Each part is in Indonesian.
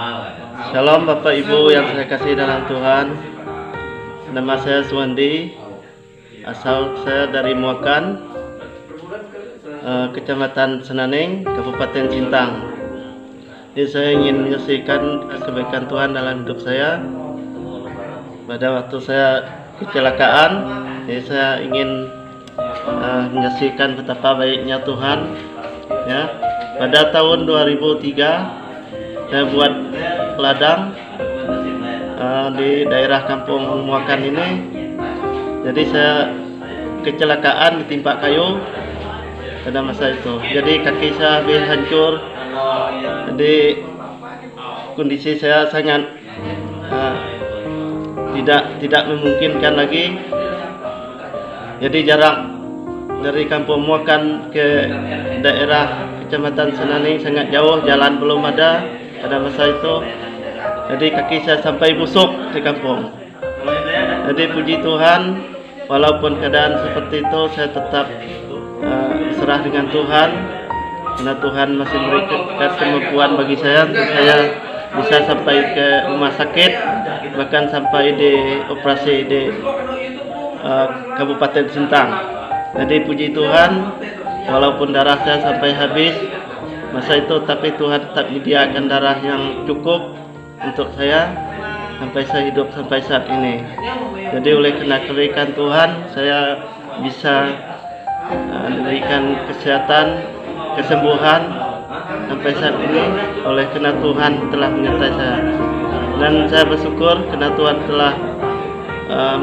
Shalom Bapak Ibu yang saya kasih dalam Tuhan. Nama saya Suwandi. Asal saya dari Muakan, Kecamatan Senaneng, Kabupaten Sintang. Jadi saya ingin menyaksikan kebaikan Tuhan dalam hidup saya. Pada waktu saya kecelakaan, jadi saya ingin menyaksikan betapa baiknya Tuhan. Ya, pada tahun 2003 saya buat ladang di daerah Kampung Muakan ini. Jadi saya kecelakaan ditimpa kayu pada masa itu. Jadi kaki saya habis hancur. Jadi kondisi saya sangat tidak memungkinkan lagi. Jadi jarak dari Kampung Muakan ke daerah Kecamatan Senaneng sangat jauh, jalan belum ada pada masa itu. Jadi kaki saya sampai busuk di kampung. Jadi puji Tuhan, walaupun keadaan seperti itu saya tetap berserah dengan Tuhan, karena Tuhan masih memberikan kemampuan bagi saya untuk saya bisa sampai ke rumah sakit, bahkan sampai di operasi di Kabupaten Sintang. Jadi puji Tuhan, walaupun darah saya sampai habis masa itu, tapi Tuhan tetap menyediakan darah yang cukup untuk saya sampai saya hidup sampai saat ini. Jadi oleh karena kebaikan Tuhan, saya bisa diberikan kesehatan, kesembuhan sampai saat ini oleh karena Tuhan telah menyertai saya. Dan saya bersyukur karena Tuhan telah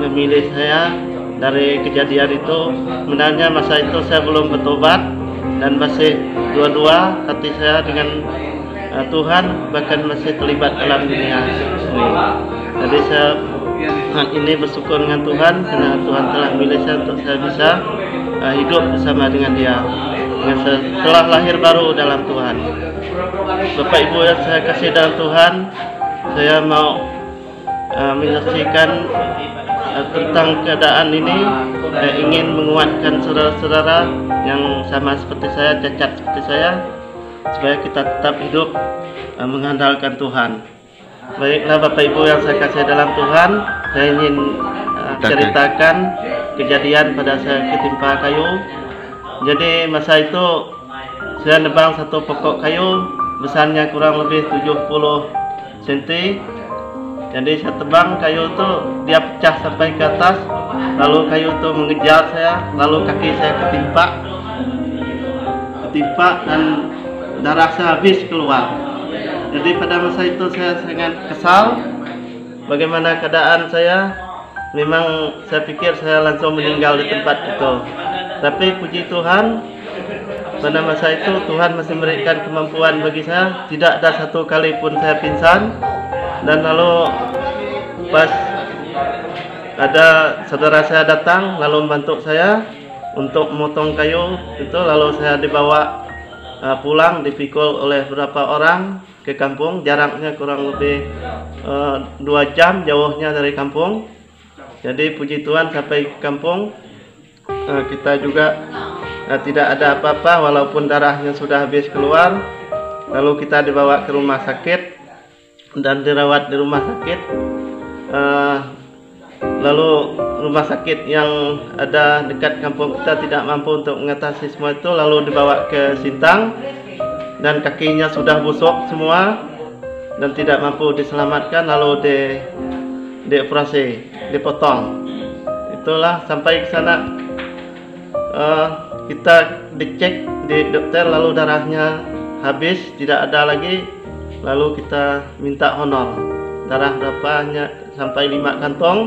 memilih saya dari kejadian itu. Sebenarnya masa itu saya belum bertobat dan masih dua-dua hati saya dengan Tuhan, bahkan masih terlibat dalam dunia ini. Jadi saya saat ini bersyukur dengan Tuhan karena Tuhan telah memilih saya untuk saya bisa hidup bersama dengan Dia. Saya telah lahir baru dalam Tuhan. Bapak Ibu yang saya kasih dalam Tuhan, saya mau menyaksikan tentang keadaan ini. Saya ingin menguatkan saudara-saudara yang sama seperti saya, cacat seperti saya, supaya kita tetap hidup mengandalkan Tuhan. Baiklah Bapak Ibu yang saya kasih dalam Tuhan, saya ingin ceritakan kejadian pada saya ketimpa kayu. Jadi masa itu saya nebang satu pokok kayu, besarnya kurang lebih 70 cm. Jadi saya tebang kayu itu, dia pecah sampai ke atas, lalu kayu itu mengejar saya, lalu kaki saya ketimpa dan darah saya habis keluar. Jadi pada masa itu saya sangat kesal bagaimana keadaan saya. Memang saya pikir saya langsung meninggal di tempat itu, tapi puji Tuhan, pada masa itu Tuhan masih memberikan kemampuan bagi saya. Tidak ada satu kali pun saya pingsan. Dan lalu pas ada saudara saya datang lalu membantu saya untuk memotong kayu itu, lalu saya dibawa pulang, dipikul oleh beberapa orang ke kampung. Jaraknya kurang lebih 2 jam jauhnya dari kampung. Jadi puji Tuhan sampai ke kampung kita juga tidak ada apa-apa, walaupun darahnya sudah habis keluar. Lalu kita dibawa ke rumah sakit dan dirawat di rumah sakit. Lalu rumah sakit yang ada dekat kampung kita tidak mampu untuk mengatasi semua itu, lalu dibawa ke Sintang dan kakinya sudah busuk semua dan tidak mampu diselamatkan, lalu dioperasi, dipotong. Itulah sampai ke sana kita dicek di dokter, lalu darahnya habis, tidak ada lagi. Lalu kita minta honor darah berapa, hanya sampai 5 kantong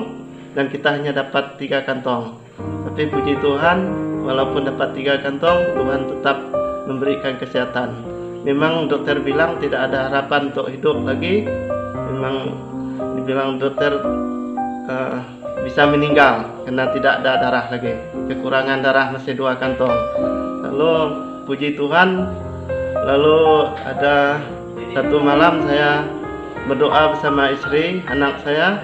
dan kita hanya dapat 3 kantong. Tapi puji Tuhan, walaupun dapat 3 kantong, Tuhan tetap memberikan kesehatan. Memang dokter bilang tidak ada harapan untuk hidup lagi. Memang dibilang dokter bisa meninggal karena tidak ada darah lagi, kekurangan darah masih 2 kantong. Lalu puji Tuhan, lalu ada satu malam saya berdoa bersama istri, anak saya.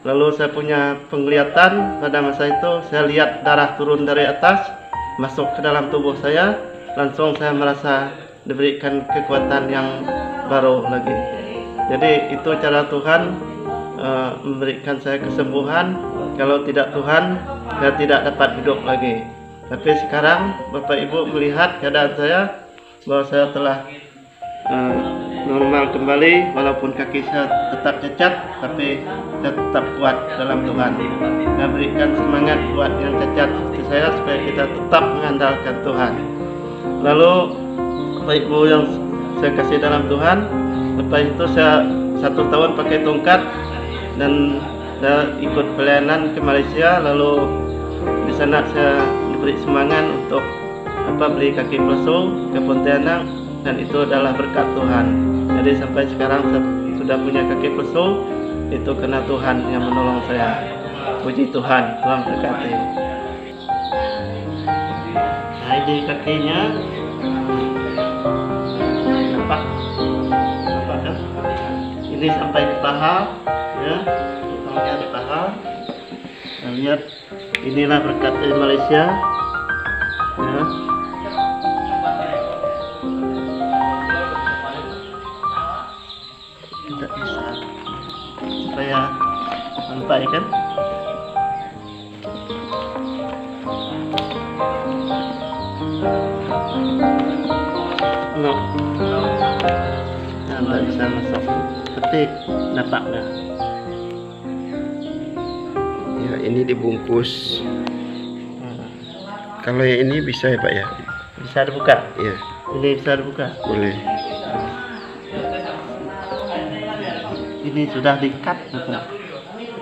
Lalu saya punya penglihatan. Pada masa itu saya lihat darah turun dari atas masuk ke dalam tubuh saya. Langsung saya merasa diberikan kekuatan yang baru lagi. Jadi itu cara Tuhan memberikan saya kesembuhan. Kalau tidak Tuhan, saya tidak dapat hidup lagi. Tapi sekarang Bapak Ibu melihat keadaan saya, bahwa saya telah normal kembali, walaupun kaki saya tetap cacat, tapi saya tetap kuat dalam Tuhan. Saya berikan semangat buat yang cacat seperti saya, supaya kita tetap mengandalkan Tuhan. Lalu Bapak Ibu yang saya kasih dalam Tuhan, lepas itu saya 1 tahun pakai tongkat dan saya ikut pelayanan ke Malaysia. Lalu di sana saya diberi semangat untuk beli kaki palsu ke Pontianak, dan itu adalah berkat Tuhan. Jadi sampai sekarang saya sudah punya kaki palsu, itu karena Tuhan yang menolong saya. Puji Tuhan, Tuhan berkati. Nah, ini kakinya, nampak kan? Ini sampai ke paha, ya, sampai ke paha. Nah, lihat, inilah berkat dari Malaysia, ya. Tidak bisa, supaya sampai kan? No, tidak bisa masuk. Tapi nampak nggak? Ya, ini dibungkus. Kalau yang ini bisa ya Pak ya? Bisa dibuka? Iya. Ini bisa dibuka? Boleh. Ini sudah diikat, Bapak.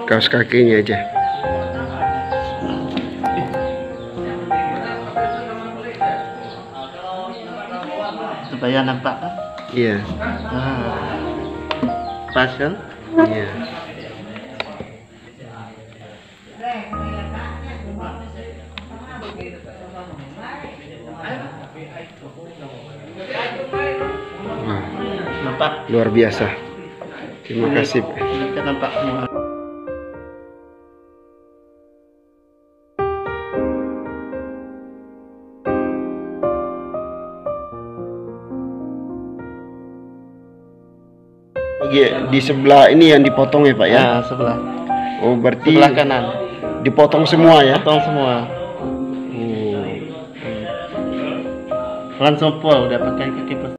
Kaos kakinya aja. Supaya nampak kan? Iya. Nah, pas kan? Iya. Wah, Nampak? luar biasa. Terima kasih. Ini kan nampak semua. Iya, di sebelah ini yang dipotong ya Pak ya? Nah, sebelah. Oh, berarti Sebelah kanan. dipotong semua ya? Potong semua. Oh. Langsung pol udah pakai kaki